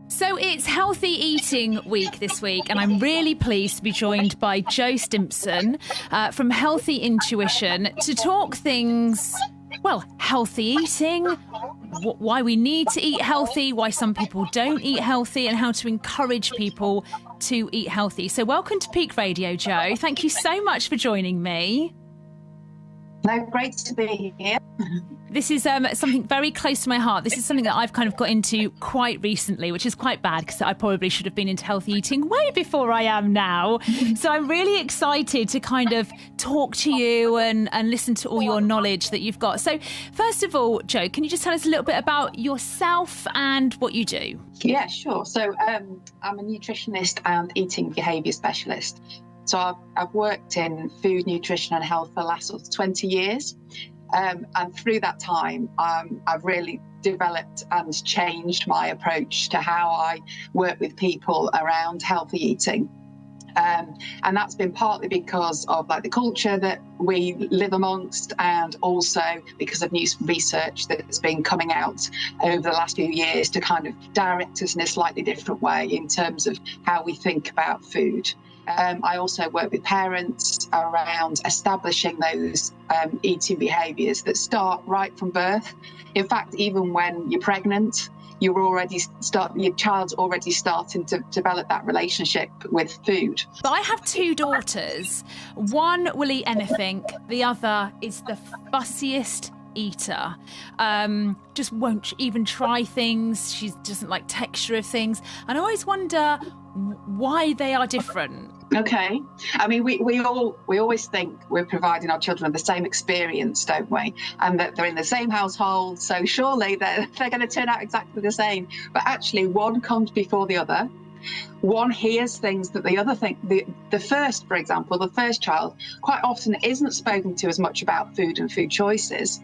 So it's Healthy Eating Week this week, and I'm really pleased to be joined by Jo Stimpson from Healthy Intuition to talk things, well, healthy eating, why we need to eat healthy, why some people don't eat healthy, and how to encourage people to eat healthy. So welcome to Peak Radio, Jo. Thank you so much for joining me. No, great to be here. This is something very close to my heart. This is something that I've kind of got into quite recently, which is quite bad because I probably should have been into healthy eating way before I am now. So I'm really excited to kind of talk to you and listen to all your knowledge that you've got. So first of all, Jo, can you just tell us a little bit about yourself and what you do? Yeah, sure. So I'm a nutritionist and eating behaviour specialist. So I've worked in food, nutrition and health for the last sort of 20 years. And through that time, I've really developed and changed my approach to how I work with people around healthy eating. And that's been partly because of the culture that we live amongst, and also because of new research that's been coming out over the last few years to kind of direct us in a slightly different way in terms of how we think about food. I also work with parents around establishing those eating behaviours that start right from birth. In fact, even when you're pregnant, your child's already starting to develop that relationship with food. But I have two daughters. One will eat anything. The other is the fussiest eater. Just won't even try things. She doesn't like texture of things. And I always wonder why they are different. Okay. I mean, we always think we're providing our children the same experience, don't we? And that they're in the same household, so surely they're going to turn out exactly the same. But actually, one comes before the other. One hears things that the other think. The first, for example, the first child quite often isn't spoken to as much about food and food choices.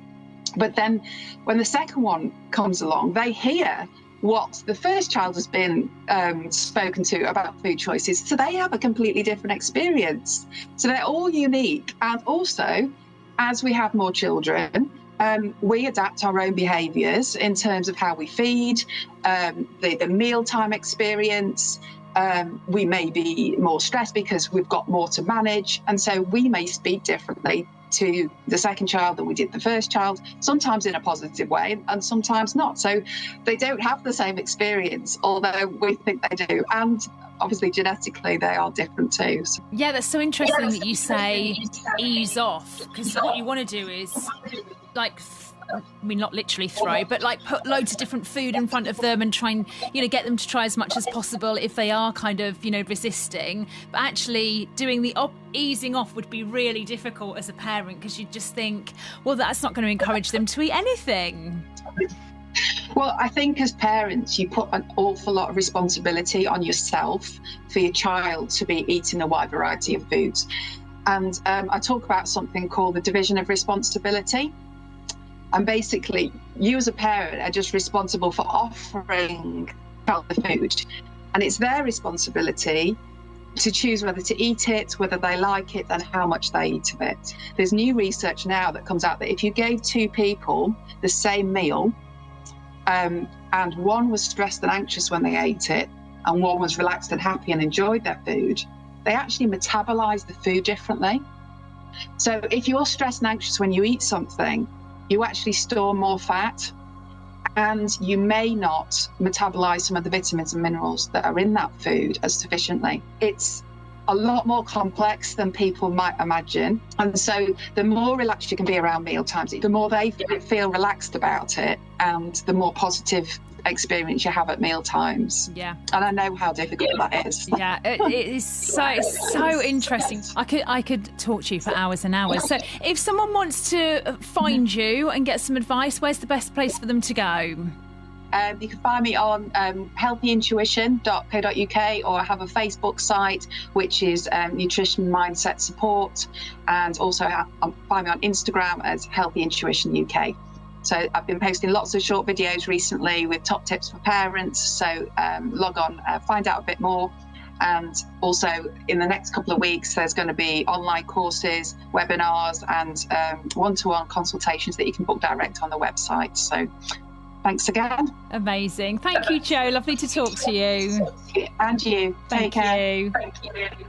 But then when the second one comes along, they hear what the first child has been spoken to about food choices. So they have a completely different experience. So they're all unique. And also, as we have more children, we adapt our own behaviours in terms of how we feed, the mealtime experience. We may be more stressed because we've got more to manage. And so we may speak differently to the second child than we did the first child, sometimes in a positive way and sometimes not. So they don't have the same experience, although we think they do. And obviously genetically they are different too. Yeah, that's so interesting that you say ease off, because what you want to do is not literally throw, but put loads of different food in front of them and try and, get them to try as much as possible if they are kind of, resisting. But actually doing the easing off would be really difficult as a parent, because you just think, well, that's not going to encourage them to eat anything. Well, I think as parents, you put an awful lot of responsibility on yourself for your child to be eating a wide variety of foods. And I talk about something called the division of responsibility. And basically, you as a parent are just responsible for offering the food. And it's their responsibility to choose whether to eat it, whether they like it, and how much they eat of it. There's new research now that comes out that if you gave two people the same meal, and one was stressed and anxious when they ate it, and one was relaxed and happy and enjoyed their food, they actually metabolize the food differently. So if you're stressed and anxious when you eat something, you actually store more fat, and you may not metabolize some of the vitamins and minerals that are in that food as sufficiently. It's a lot more complex than people might imagine. And so the more relaxed you can be around meal times, the more they feel relaxed about it, and the more positive experience you have at meal times. Yeah. And I know how difficult that is. Yeah, it is so interesting. I could talk to you for hours and hours. So if someone wants to find you and get some advice, where's the best place for them to go? You can find me on healthyintuition.co.uk, or I have a Facebook site which is Nutrition Mindset Support, and also find me on Instagram as Healthy Intuition UK. So I've been posting lots of short videos recently with top tips for parents. So log on, find out a bit more. And also in the next couple of weeks, there's going to be online courses, webinars and one-to-one consultations that you can book direct on the website. So Thanks again. Amazing. Thank you, Jo. Lovely to talk to you. And you. Thank Take care. you. Thank you.